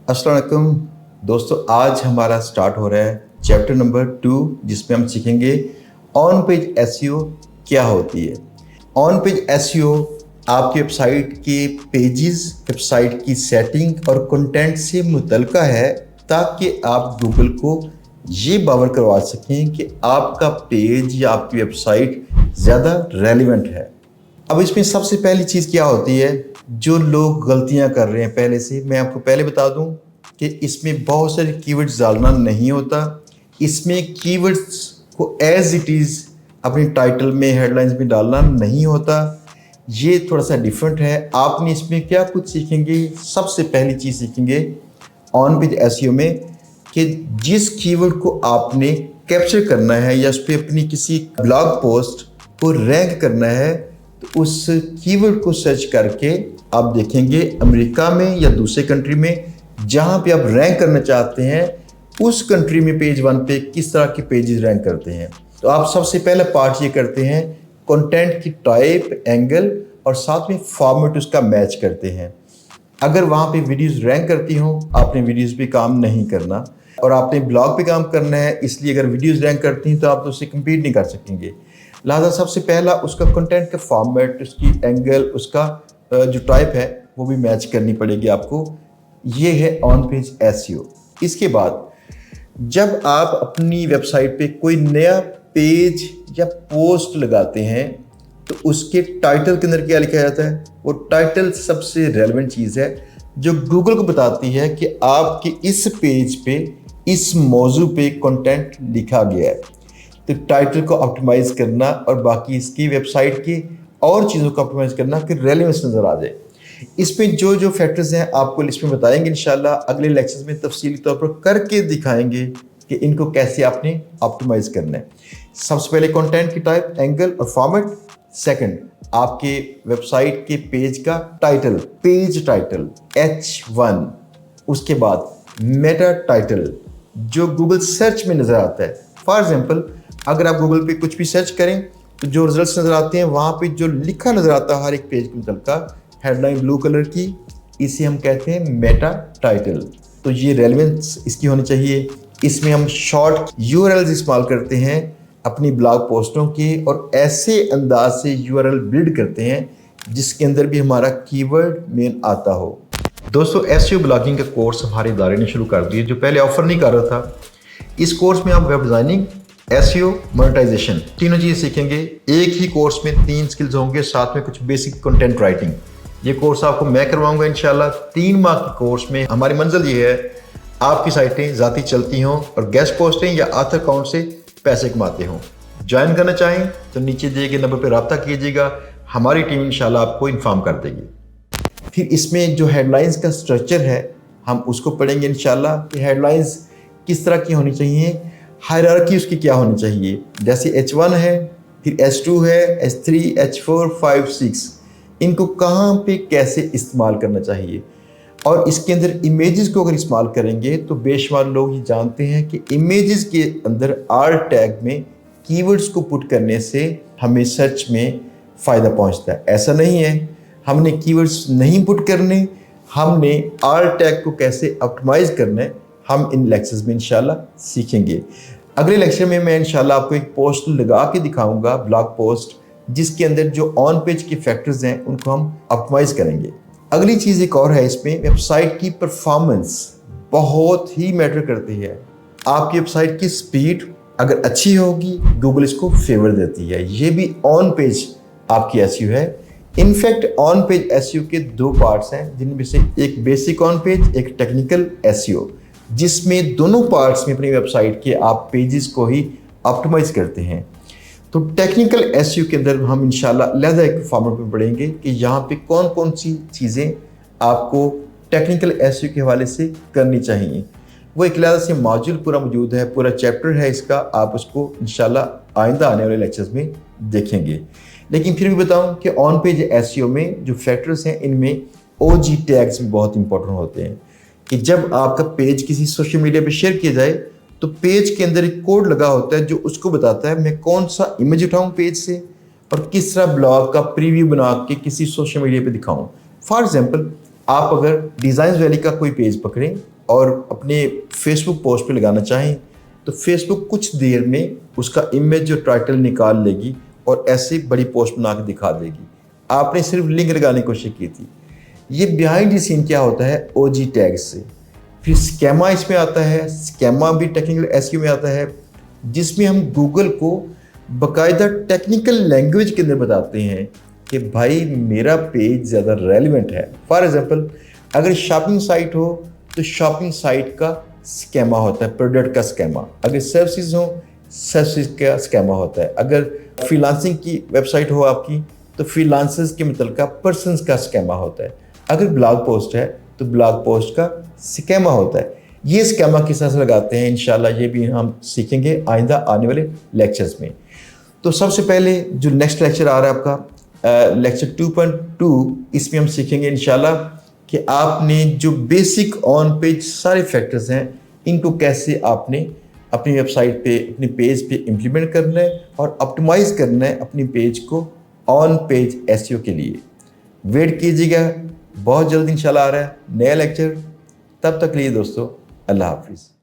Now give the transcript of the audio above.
अस्सलाम वालेकुम दोस्तों, आज हमारा स्टार्ट हो रहा है चैप्टर नंबर 2 जिसमें हम सीखेंगे ऑन पेज एसईओ क्या होती है। ऑन पेज एसईओ आपकी वेबसाइट के पेजेस, वेबसाइट की सेटिंग और कंटेंट से मुतल्लिका है ताकि आप गूगल को ये बावर करवा सकें कि आपका पेज या आपकी वेबसाइट ज़्यादा रेलिवेंट है। अब इसमें सबसे पहली चीज़ क्या होती है, जो लोग गलतियां कर रहे हैं पहले से, मैं आपको पहले बता दूं कि इसमें बहुत सारे कीवर्ड्स डालना नहीं होता। इसमें कीवर्ड्स को एज इट इज़ अपनी टाइटल में, हेडलाइंस में डालना नहीं होता। ये थोड़ा सा डिफरेंट है। आपने इसमें क्या कुछ सीखेंगे, सबसे पहली चीज़ सीखेंगे ऑन पेज एसईओ में कि जिस कीवर्ड को आपने कैप्चर करना है या उस पर अपनी किसी ब्लॉग पोस्ट को रैंक करना है, तो उस कीवर्ड को सर्च करके आप देखेंगे अमेरिका में या दूसरे कंट्री में जहां पे आप रैंक करना चाहते हैं उस कंट्री में पेज 1 पे किस तरह के पेजेस रैंक करते हैं। तो आप सबसे पहला पार्ट ये करते हैं, कंटेंट की टाइप, एंगल और साथ में फॉर्मेट उसका मैच करते हैं। अगर वहां पे वीडियोस रैंक करती हो, आपने वीडियोस पे काम नहीं करना और आपने ब्लॉग पे काम करना है, इसलिए अगर वीडियोस रैंक करती हैं तो आप तो उससे कम्पीट नहीं कर सकेंगे। लिहाजा सबसे पहला उसका कंटेंट का फॉर्मेट, उसकी एंगल, उसका जो टाइप है वो भी मैच करनी पड़ेगी आपको। ये है ऑन पेज एसईओ। इसके बाद जब आप अपनी वेबसाइट पे कोई नया पेज या पोस्ट लगाते हैं तो उसके टाइटल के अंदर क्या लिखा जाता है, वो टाइटल सबसे रेलेवेंट चीज़ है जो गूगल को बताती है कि आपके इस पेज पे, इस मौजू पे कंटेंट लिखा गया है। तो टाइटल को ऑप्टिमाइज करना और बाकी इसकी वेबसाइट की और चीज़ों को ऑप्टिमाइज करना कि रेलेवेंस नज़र आ जाए। इसमें जो जो फैक्टर्स हैं आपको लिस्ट में बताएंगे इंशाल्लाह, अगले लेक्चर्स में तफसीली तौर पर करके दिखाएंगे कि इनको कैसे आपने ऑप्टिमाइज करना है। सबसे पहले कंटेंट की टाइप, एंगल और फॉर्मेट। सेकंड, आपके वेबसाइट के पेज का टाइटल, पेज टाइटल H1। उसके बाद मेटा टाइटल जो गूगल सर्च में नज़र आता है। फॉर एग्जाम्पल, अगर आप गूगल पे कुछ भी सर्च करें तो जो रिजल्ट्स नज़र आते हैं वहाँ पे जो लिखा नज़र आता है हर एक पेज के मतलब का, हेडलाइन ब्लू कलर की, इसे हम कहते हैं मेटा टाइटल। तो ये रेलेवेंस इसकी होनी चाहिए। इसमें हम शॉर्ट यूआरएल्स इस्तेमाल करते हैं अपनी ब्लॉग पोस्टों के और ऐसे अंदाज से यूआरएल बिल्ड करते हैं जिसके अंदर भी हमारा कीवर्ड मेन आता हो। दोस्तों, एसईओ ब्लॉगिंग का कोर्स हमारे इदारे ने शुरू कर दिया, जो पहले ऑफर नहीं कर रहा था। इस कोर्स में आप वेब डिज़ाइनिंग, एसईओ, मोनेटाइजेशन तीनों चीज़ सीखेंगे। एक ही कोर्स में 3 स्किल्स होंगे, साथ में कुछ बेसिक कंटेंट राइटिंग। ये कोर्स आपको मैं करवाऊंगा इंशाल्लाह। 3 माह के कोर्स में हमारी मंजिल ये है आपकी साइटें ज़ाती चलती हों और गेस्ट पोस्टिंग या ऑथर अकाउंट से पैसे कमाते हों। ज्वाइन करना चाहें तो नीचे दिए गए नंबर पर रब्ता कीजिएगा, हमारी टीम इंशाल्लाह आपको इन्फॉर्म कर देगी। फिर इसमें जो हेडलाइंस का स्ट्रक्चर है हम उसको पढ़ेंगे इंशाल्लाह कि हेडलाइंस किस तरह की होनी चाहिए, हायरार्की उसकी क्या होनी चाहिए। जैसे H1 है, फिर H2 है, H3, H4, 5, 6, इनको कहाँ पे कैसे इस्तेमाल करना चाहिए। और इसके अंदर इमेजेस को अगर इस्तेमाल करेंगे तो बेशुमार लोग ये जानते हैं कि इमेजेस के अंदर आर टैग में कीवर्ड्स को पुट करने से हमें सर्च में फ़ायदा पहुँचता है। ऐसा नहीं है, हमने कीवर्ड्स नहीं पुट करने, हमने आर टैग को कैसे ऑप्टिमाइज करना है, हम इन लेक्चर्स में इंशाल्लाह सीखेंगे। अगले लेक्चर में मैं इंशाल्लाह आपको एक पोस्ट लगा के दिखाऊंगा, ब्लॉग पोस्ट, जिसके अंदर जो ऑन पेज के फैक्टर्स हैं उनको हम ऑप्टिमाइज करेंगे। अगली चीज़ एक और है, इसमें वेबसाइट की परफॉर्मेंस बहुत ही मैटर करती है। आपकी वेबसाइट की स्पीड अगर अच्छी होगी गूगल इसको फेवर देती है। ये भी ऑन पेज आपकी एसईओ है। इनफैक्ट ऑन पेज एसईओ के 2 पार्ट्स हैं, जिनमें से एक बेसिक ऑन पेज, एक टेक्निकल एसईओ, जिसमें दोनों पार्ट्स में अपनी वेबसाइट के आप पेजेस को ही ऑप्टिमाइज करते हैं। तो टेक्निकल एसईओ के अंदर हम इंशाल्लाह अलग एक फॉर्मेट में पढ़ेंगे कि यहाँ पे कौन कौन सी चीज़ें आपको टेक्निकल एसईओ के हवाले से करनी चाहिए। वो एक लिहाजा से मॉड्यूल पूरा मौजूद है, पूरा चैप्टर है इसका, आप उसको इंशाल्लाह आइंदा आने वाले लेक्चर्स में देखेंगे। लेकिन फिर भी बताऊं कि ऑन पेज एसईओ में जो फैक्टर्स हैं इनमें OG टैग्स भी बहुत इंपॉर्टेंट होते हैं कि जब आपका पेज किसी सोशल मीडिया पे शेयर किया जाए तो पेज के अंदर एक कोड लगा होता है जो उसको बताता है मैं कौन सा इमेज उठाऊं पेज से और किस तरह ब्लॉग का प्रीव्यू बना के किसी सोशल मीडिया पे दिखाऊं। फॉर एग्जांपल, आप अगर डिज़ाइन वैली का कोई पेज पकड़ें और अपने फेसबुक पोस्ट पे लगाना चाहें तो फेसबुक कुछ देर में उसका इमेज और टाइटल निकाल लेगी और ऐसी बड़ी पोस्ट बना के दिखा देगी। आपने सिर्फ लिंक लगाने की कोशिश की थी। ये बिहाइंड द सीन क्या होता है, ओजी टैग से। फिर स्कैमा इसमें आता है, स्कैमा भी टेक्निकल एसईओ में आता है, जिसमें हम गूगल को बाकायदा टेक्निकल लैंग्वेज के अंदर बताते हैं कि भाई मेरा पेज ज़्यादा रेलिवेंट है। फॉर एग्जांपल, अगर शॉपिंग साइट हो तो शॉपिंग साइट का स्कैमा होता है, प्रोडक्ट का स्कैमा। अगर सर्विसेज हो, सर्विसेज का स्कैमा होता है। अगर फ्रीलांसिंग की वेबसाइट हो आपकी तो फ्रीलांसर्स के मतलब का पर्सनस का स्कैमा होता है। अगर ब्लॉग पोस्ट है तो ब्लॉग पोस्ट का स्कैमा होता है। ये स्कैमा किस तरह से लगाते हैं, इंशाल्लाह ये भी हम सीखेंगे आइंदा आने वाले लेक्चर्स में। तो सबसे पहले जो नेक्स्ट लेक्चर आ रहा है आपका लेक्चर 2.2, इसमें हम सीखेंगे इंशाल्लाह कि आपने जो बेसिक ऑन पेज सारे फैक्टर्स हैं इनको कैसे आपने अपनी वेबसाइट पे, अपने पेज पे इम्प्लीमेंट करना है और ऑप्टिमाइज करना है अपनी पेज को ऑन पेज एसईओ के लिए। वेट कीजिएगा, बहुत जल्द इंशाल्लाह आ रहा है नया लेक्चर। तब तक के लिए दोस्तों, अल्लाह हाफिज़।